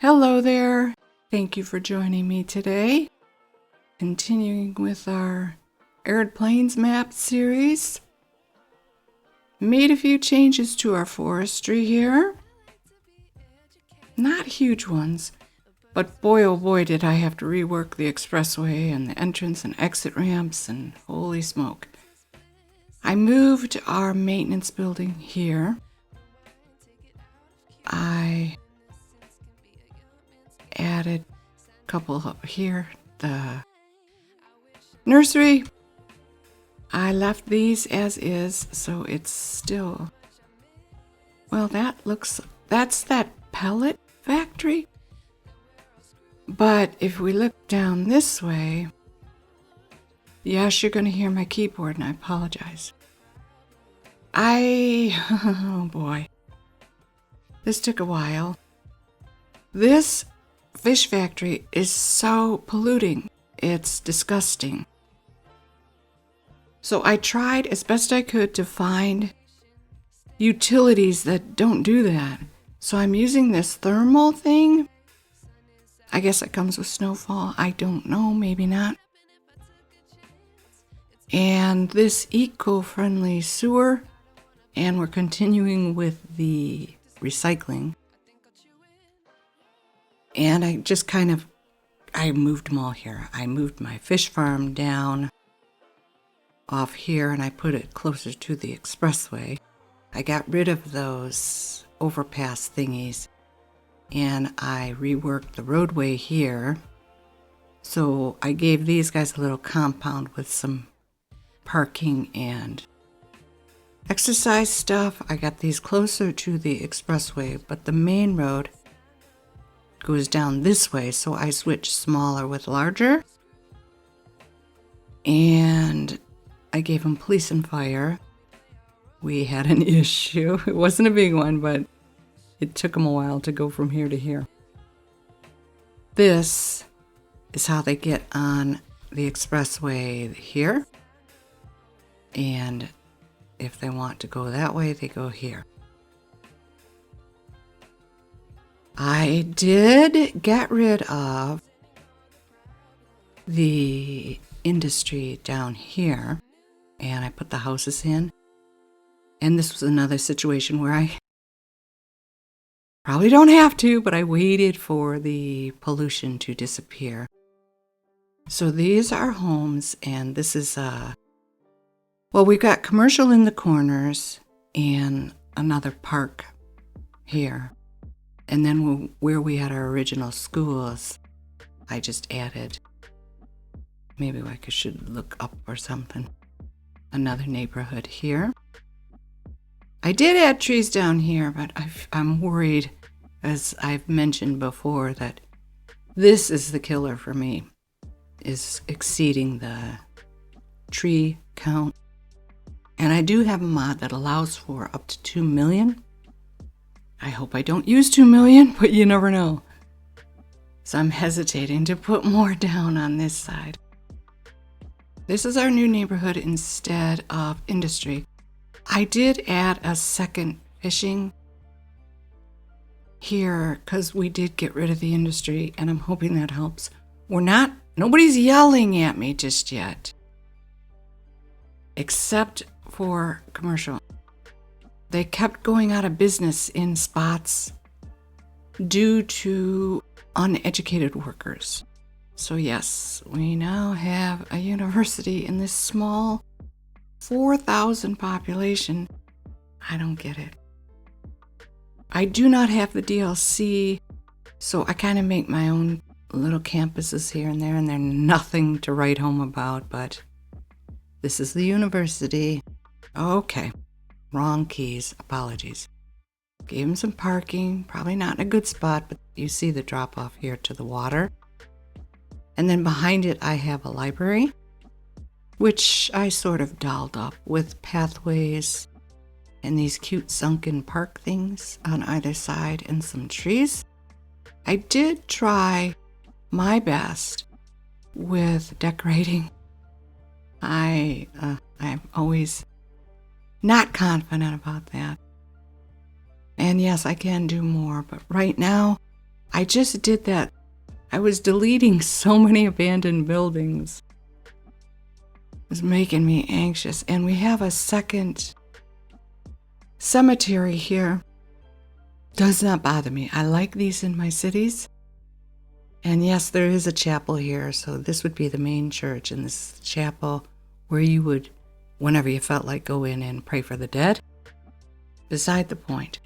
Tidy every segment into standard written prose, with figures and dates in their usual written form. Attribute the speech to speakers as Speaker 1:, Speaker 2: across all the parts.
Speaker 1: Hello there. Thank you for joining me today. Continuing with our Arid Plains map series. Made a few changes to our forestry here. Not huge ones, but boy oh boy did I have to rework the expressway and the entrance and exit ramps, and holy smoke. I moved our maintenance building here. I added a couple up here. The nursery, I left these as is, so it's still, well, that's that pellet factory. But if we look down this way, yes, you're going to hear my keyboard, and I apologize. Oh boy, this took a while. This fish factory is so polluting. It's disgusting. So I tried as best I could to find utilities that don't do that. So I'm using this thermal thing. I guess it comes with Snowfall. I don't know, maybe not. And this eco-friendly sewer. And we're continuing with the recycling. And I just I moved them all here. I moved my fish farm down off here, and I put it closer to the expressway. I got rid of those overpass thingies, and I reworked the roadway here. So I gave these guys a little compound with some parking and exercise stuff. I got these closer to the expressway, but the main road goes down this way, so I switched smaller with larger. And I gave them police and fire. We had an issue. It wasn't a big one, but it took them a while to go from here to here. This is how they get on the expressway here. And if they want to go that way, they go here. I did get rid of the industry down here, and I put the houses in. And this was another situation where I probably don't have to, but I waited for the pollution to disappear. So these are homes, and this is well, we've got commercial in the corners and another park here. And then where we had our original schools, I just added, maybe I should look up or something, another neighborhood here. I did add trees down here, but I'm worried, as I've mentioned before, that this is the killer for me, is exceeding the tree count. And I do have a mod that allows for up to 2 million. I hope I don't use 2 million, but you never know. So I'm hesitating to put more down on this side. This is our new neighborhood instead of industry. I did add a second fishing here because we did get rid of the industry, and I'm hoping that helps. Nobody's yelling at me just yet, except for commercial. They kept going out of business in spots due to uneducated workers. So yes, we now have a university in this small 4,000 population. I don't get it. I do not have the DLC, so I kind of make my own little campuses here and there, and they're nothing to write home about, but this is the university. Okay. Wrong keys. Apologies. Gave him some parking. Probably not in a good spot, but you see the drop off here to the water. And then behind it, I have a library, which I sort of dolled up with pathways and these cute sunken park things on either side and some trees. I did try my best with decorating. I'm always not confident about that. And yes, I can do more, but right now I just did that. I was deleting so many abandoned buildings. It was making me anxious. And we have a second cemetery here. Does not bother me. I like these in my cities. And yes, there is a chapel here, so this would be the main church, and this chapel where you would, whenever you felt like, go in and pray for the dead. Beside the point.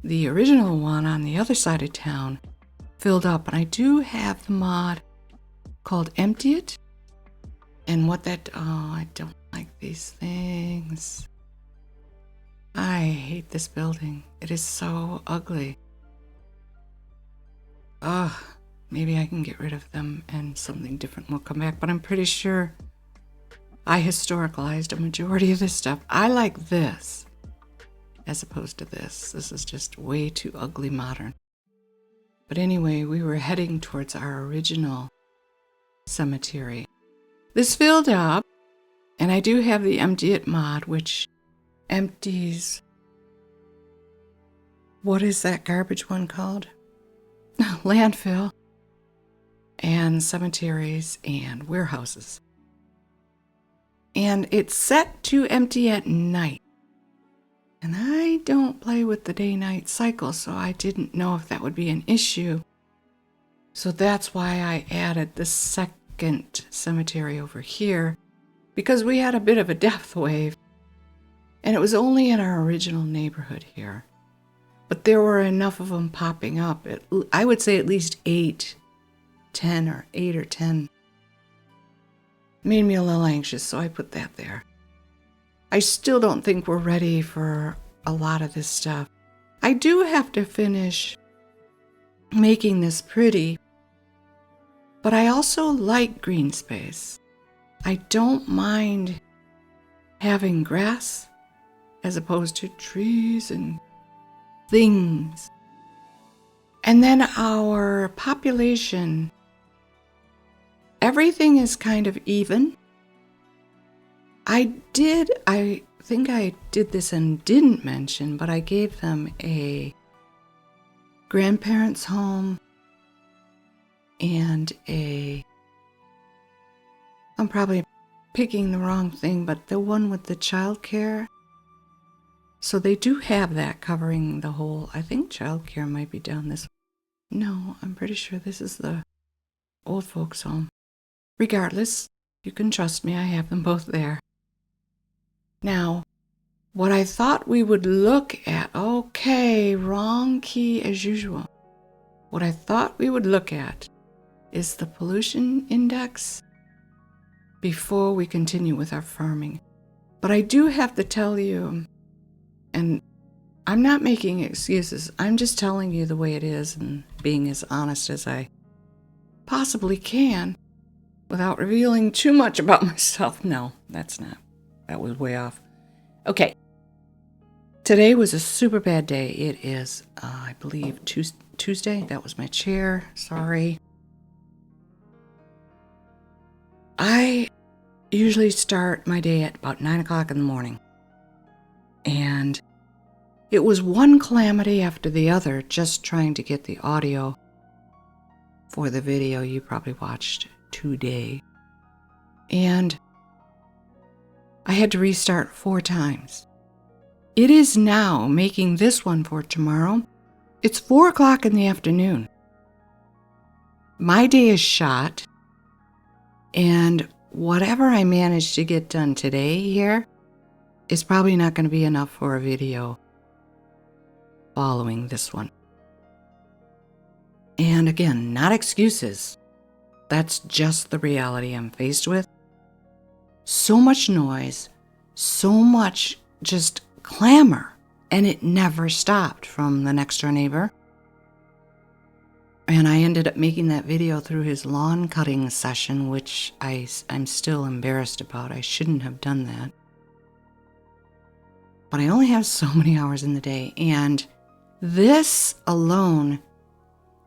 Speaker 1: The original one on the other side of town filled up, and I do have the mod called Empty It. And what that, I don't like these things. I hate this building. It is so ugly. Ugh. Maybe I can get rid of them and something different will come back, but I'm pretty sure I historicalized a majority of this stuff. I like this as opposed to this. This is just way too ugly modern. But anyway, we were heading towards our original cemetery. This filled up, and I do have the Empty It mod, which empties, what is that garbage one called? Landfill. And cemeteries and warehouses. And it's set to empty at night. And I don't play with the day-night cycle, so I didn't know if that would be an issue. So that's why I added the second cemetery over here, because we had a bit of a death wave. And it was only in our original neighborhood here. But there were enough of them popping up. I would say at least 8 or 10. Made me a little anxious, so I put that there. I still don't think we're ready for a lot of this stuff. I do have to finish making this pretty, but I also like green space. I don't mind having grass as opposed to trees and things. And then our population, everything is kind of even. I think I did this and didn't mention, but I gave them a grandparents' home and I'm probably picking the wrong thing, but the one with the childcare. So they do have that covering the whole, I think childcare might be down this way. No, I'm pretty sure this is the old folks' home. Regardless, you can trust me, I have them both there. Now, what I thought we would look at, okay, wrong key as usual. What I thought we would look at is the pollution index before we continue with our farming. But I do have to tell you, and I'm not making excuses, I'm just telling you the way it is and being as honest as I possibly can without revealing too much about myself. No, that's not. That was way off. Okay. Today was a super bad day. It is, I believe, Tuesday. That was my chair. Sorry. I usually start my day at about 9 o'clock in the morning. And it was one calamity after the other, just trying to get the audio for the video you probably watched today. And I had to restart 4 times. It is now making this one for tomorrow. It's 4 o'clock in the afternoon. My day is shot, and whatever I managed to get done today here is probably not going to be enough for a video following this one. And again, not excuses. That's just the reality I'm faced with. So much noise, so much just clamor, and it never stopped from the next door neighbor. And I ended up making that video through his lawn cutting session, which I'm still embarrassed about. I shouldn't have done that. But I only have so many hours in the day, and this alone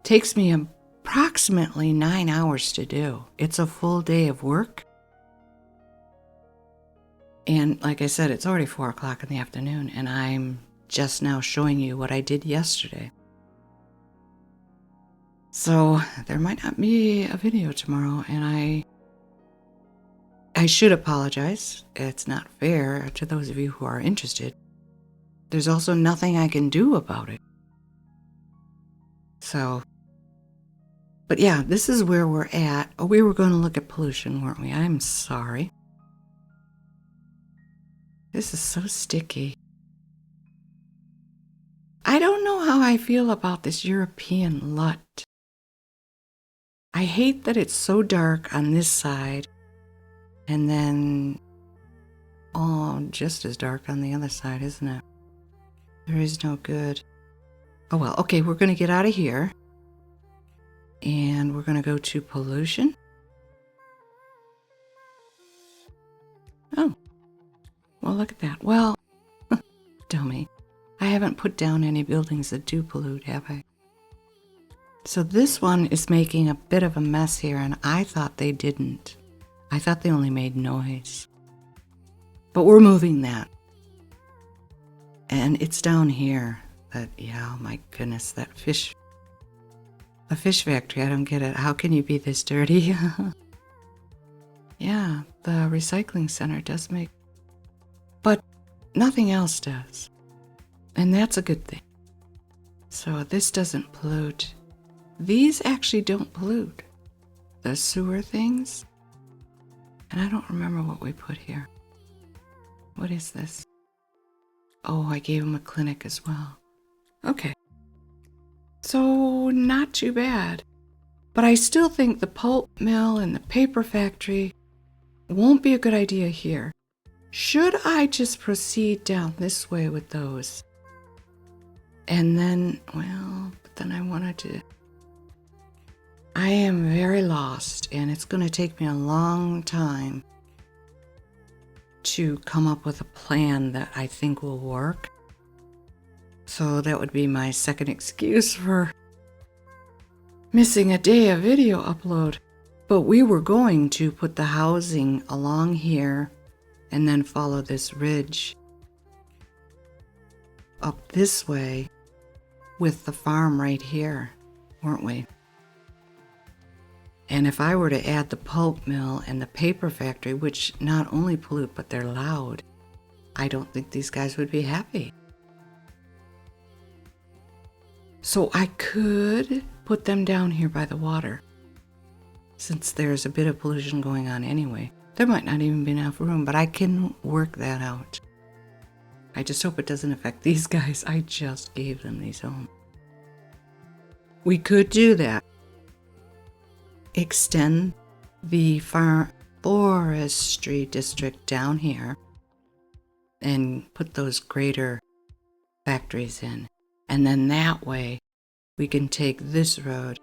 Speaker 1: takes me approximately 9 hours to do. It's a full day of work. And like I said, it's already 4 o'clock in the afternoon, and I'm just now showing you what I did yesterday. So there might not be a video tomorrow, and I should apologize. It's not fair to those of you who are interested. There's also nothing I can do about it. So, but yeah, this is where we're at. Oh, we were going to look at pollution, weren't we? I'm sorry. This is so sticky. I don't know how I feel about this European LUT. I hate that it's so dark on this side and then, oh, just as dark on the other side, isn't it? There is no good. Oh well, okay, we're going to get out of here. And we're going to go to pollution. Oh, well, look at that. Well, dummy. I haven't put down any buildings that do pollute, have I? So this one is making a bit of a mess here, and I thought they didn't. I thought they only made noise. But we're moving that. And it's down here that, yeah, oh my goodness, that fish. A fish factory, I don't get it. How can you be this dirty? Yeah, the recycling center does make, but nothing else does. And that's a good thing. So this doesn't pollute. These actually don't pollute. The sewer things. And I don't remember what we put here. What is this? Oh, I gave them a clinic as well. Okay. So not too bad. But I still think the pulp mill and the paper factory won't be a good idea here. Should I just proceed down this way with those? And then, well, but then I wanted to... I am very lost, and it's going to take me a long time to come up with a plan that I think will work. So that would be my second excuse for missing a day of video upload. But we were going to put the housing along here and then follow this ridge up this way with the farm right here, weren't we? And if I were to add the pulp mill and the paper factory, which not only pollute, but they're loud, I don't think these guys would be happy. So I could put them down here by the water. Since there's a bit of pollution going on anyway. There might not even be enough room, but I can work that out. I just hope it doesn't affect these guys. I just gave them these homes. We could do that. Extend the forestry district down here and put those greater factories in. And then that way we can take this road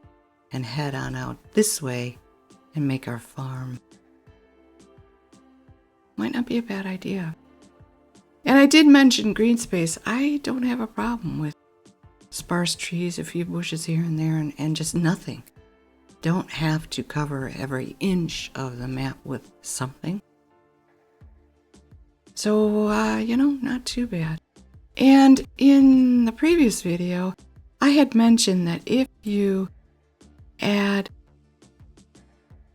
Speaker 1: and head on out this way and make our farm. Might not be a bad idea. And I did mention green space. I don't have a problem with sparse trees, a few bushes here and there, and just nothing. Don't have to cover every inch of the map with something. So, not too bad. And in the previous video, I had mentioned that if you add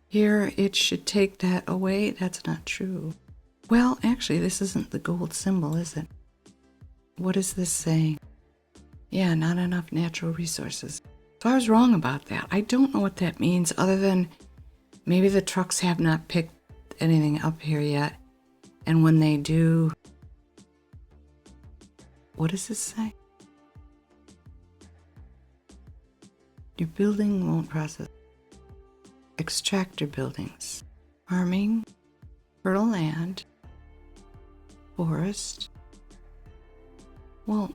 Speaker 1: here, it should take that away. That's not true. Well, actually, this isn't the gold symbol, is it? What is this saying? Yeah, not enough natural resources. So I was wrong about that. I don't know what that means other than maybe the trucks have not picked anything up here yet. And when they do, what does this say? Your building won't process. Extractor buildings. Farming, fertile land, forest. Well,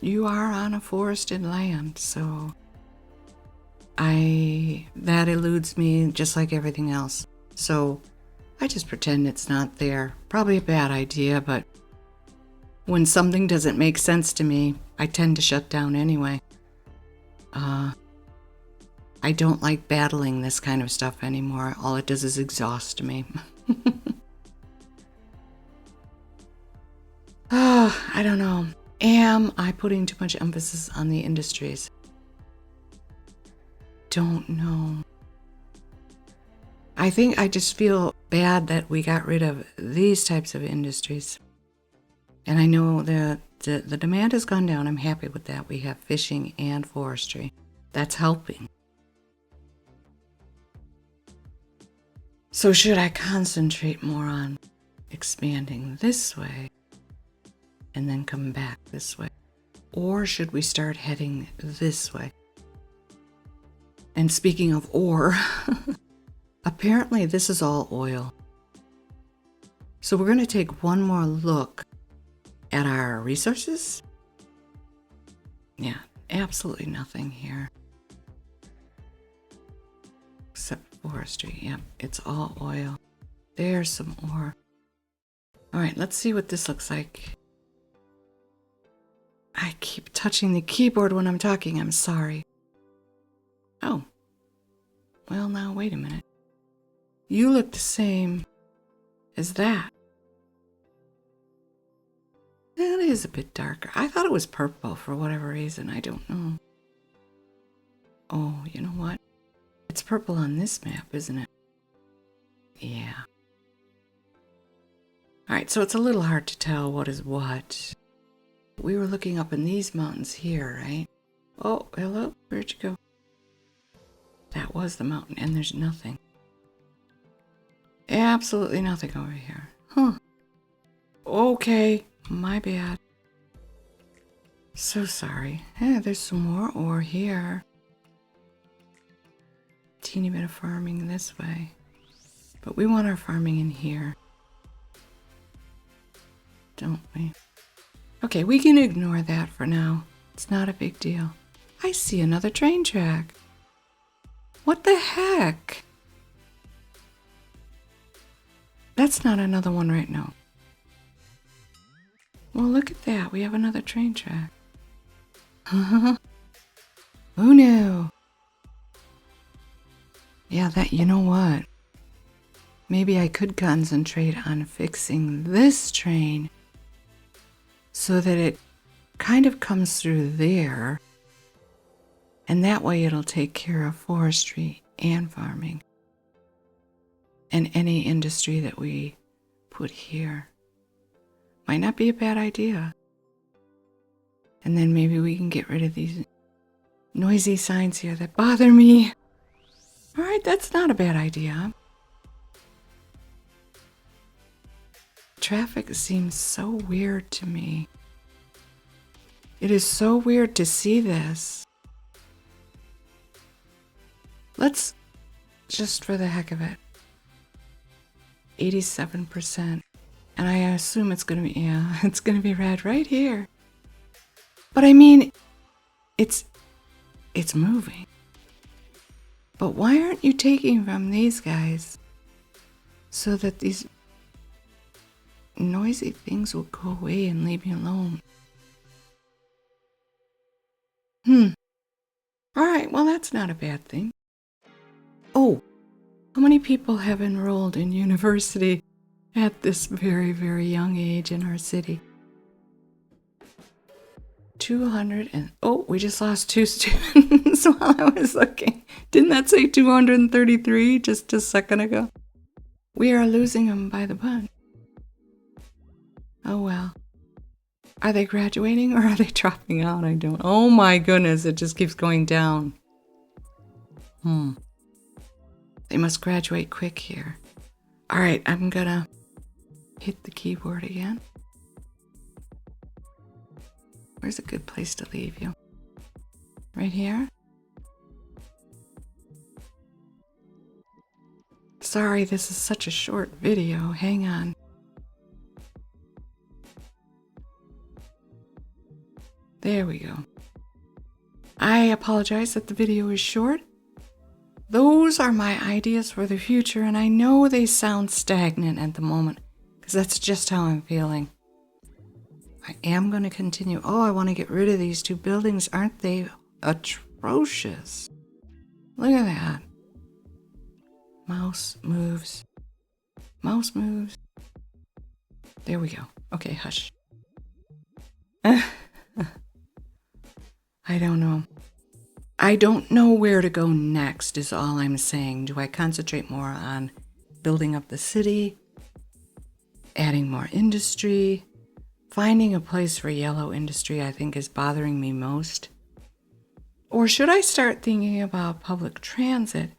Speaker 1: you are on a forested land, so that eludes me just like everything else. So I just pretend it's not there. Probably a bad idea, but when something doesn't make sense to me, I tend to shut down anyway. I don't like battling this kind of stuff anymore. All it does is exhaust me. I don't know. Am I putting too much emphasis on the industries? don't know. I think I just feel bad that we got rid of these types of industries. And I know that the demand has gone down. I'm happy with that. We have fishing and forestry. That's helping. So should I concentrate more on expanding this way and then come back this way? Or should we start heading this way? And speaking of ore, apparently this is all oil. So we're going to take one more look at our resources. Yeah, absolutely nothing here. Except forestry. Yep, it's all oil. There's some ore. All right, let's see what this looks like. I keep touching the keyboard when I'm talking. I'm sorry. Oh. Well, now, wait a minute. You look the same as that. That is a bit darker. I thought it was purple for whatever reason. I don't know. Oh, you know what? It's purple on this map, isn't it? Yeah. All right, so it's a little hard to tell what is what. We were looking up in these mountains here, right? Oh, hello? Where'd you go? That was the mountain, and there's nothing. Absolutely nothing over here. Huh. Okay, my bad. So sorry. Yeah, there's some more ore here. Teeny bit of farming this way. But we want our farming in here. Don't we? Okay, we can ignore that for now. It's not a big deal. I see another train track. What the heck? That's not another one right now. Well, look at that. We have another train track. Oh no. Yeah, that, you know what? Maybe I could concentrate on fixing this train so that it kind of comes through there, and that way it'll take care of forestry and farming and any industry that we put here. Might not be a bad idea. And then maybe we can get rid of these noisy signs here that bother me. All right, that's not a bad idea. Traffic seems so weird to me. It is so weird to see this. Let's, just for the heck of it, 87%. And I assume it's going to be, yeah, it's going to be red right here. But I mean, it's moving. But why aren't you taking from these guys so that these noisy things will go away and leave me alone? Alright, well, that's not a bad thing. Oh, how many people have enrolled in university at this very, very young age in our city? 200 and... Oh, we just lost 2 students while I was looking. Didn't that say 233 just a second ago? We are losing them by the bunch. Oh, well. Are they graduating or are they dropping out? I don't... Oh my goodness, it just keeps going down. They must graduate quick here. Alright, I'm gonna hit the keyboard again. Where's a good place to leave you? Right here? Sorry, this is such a short video. Hang on. There we go. I apologize that the video is short. Those are my ideas for the future, and I know they sound stagnant at the moment, because that's just how I'm feeling. I am going to continue. Oh, I want to get rid of these 2 buildings. Aren't they atrocious? Look at that. Mouse moves. Mouse moves. There we go. Okay, hush. I don't know. I don't know where to go next is all I'm saying. Do I concentrate more on building up the city, adding more industry? Finding a place for yellow industry, I think, is bothering me most. Or should I start thinking about public transit?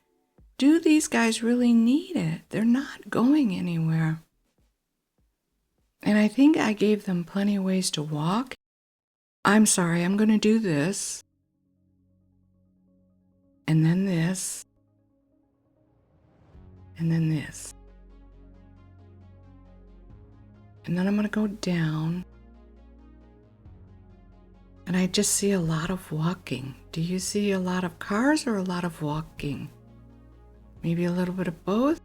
Speaker 1: Do these guys really need it? They're not going anywhere. And I think I gave them plenty of ways to walk. I'm sorry, I'm going to do this. And then this. And then this. And then I'm going to go down. And I just see a lot of walking. Do you see a lot of cars or a lot of walking? Maybe a little bit of both?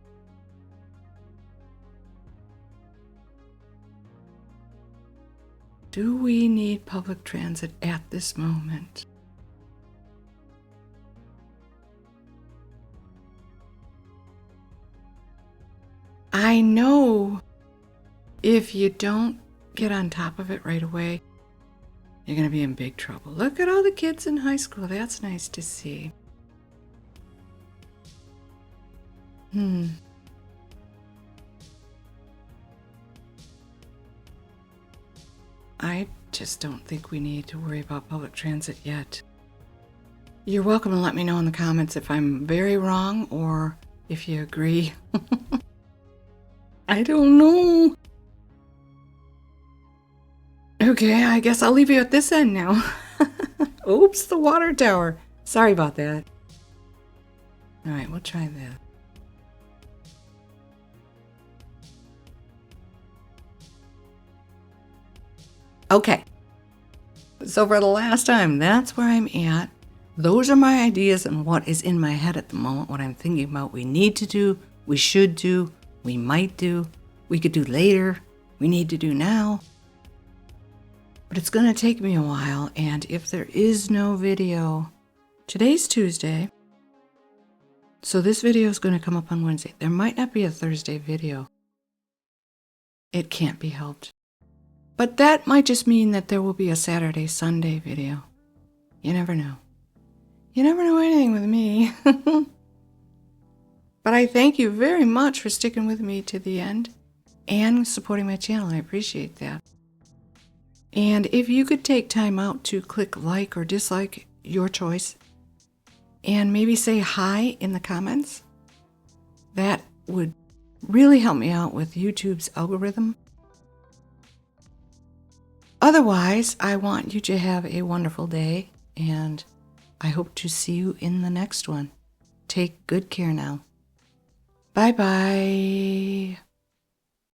Speaker 1: Do we need public transit at this moment? I know if you don't get on top of it right away, you're going to be in big trouble. Look at all the kids in high school. That's nice to see. I just don't think we need to worry about public transit yet. You're welcome to let me know in the comments if I'm very wrong or if you agree. I don't know. Okay, I guess I'll leave you at this end now. Oops, the water tower. Sorry about that. All right, we'll try that. Okay. So for the last time, that's where I'm at. Those are my ideas and what is in my head at the moment, what I'm thinking about we need to do, we should do, we might do, we could do later, we need to do now. But it's going to take me a while, and if there is no video, today's Tuesday, so this video is going to come up on Wednesday. There might not be a Thursday video. It can't be helped. But that might just mean that there will be a Saturday, Sunday video. You never know. You never know anything with me. But I thank you very much for sticking with me to the end and supporting my channel. I appreciate that. And if you could take time out to click like or dislike, your choice, and maybe say hi in the comments, that would really help me out with YouTube's algorithm. Otherwise, I want you to have a wonderful day, and I hope to see you in the next one. Take good care now. Bye-bye.